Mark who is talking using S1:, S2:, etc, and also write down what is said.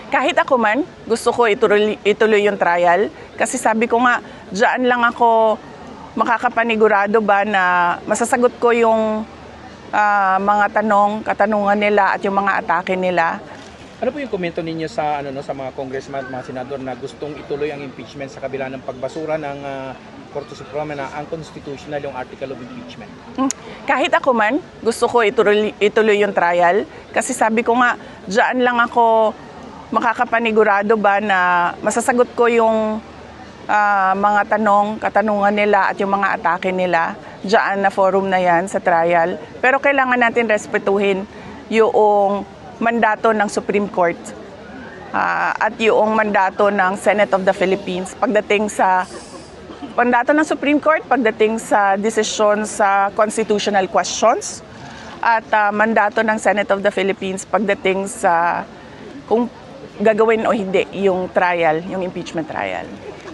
S1: Kahit ako man, gusto ko ituloy yung trial. Kasi sabi ko nga, diyan lang ako makakapanigurado ba na masasagot ko yung mga katanungan nila at yung mga atake nila.
S2: Ano po yung komento ninyo sa sa mga congressman at mga senador na gustong ituloy ang impeachment sa kabila ng pagbasura ng Korte Suprema na unconstitutional yung article of impeachment?
S1: Kahit ako man, gusto ko ituloy yung trial. Kasi sabi ko nga, diyan lang ako makakapanigurado ba na masasagot ko yung mga katanungan nila at yung mga atake nila diyan na forum na yan sa trial. Pero kailangan natin respetuhin yung mandato ng Supreme Court at yung mandato ng Senate of the Philippines pagdating sa mandato ng Supreme Court pagdating sa desisyon sa constitutional questions at mandato ng Senate of the Philippines pagdating sa kung gagawin o hindi yung trial, yung impeachment trial.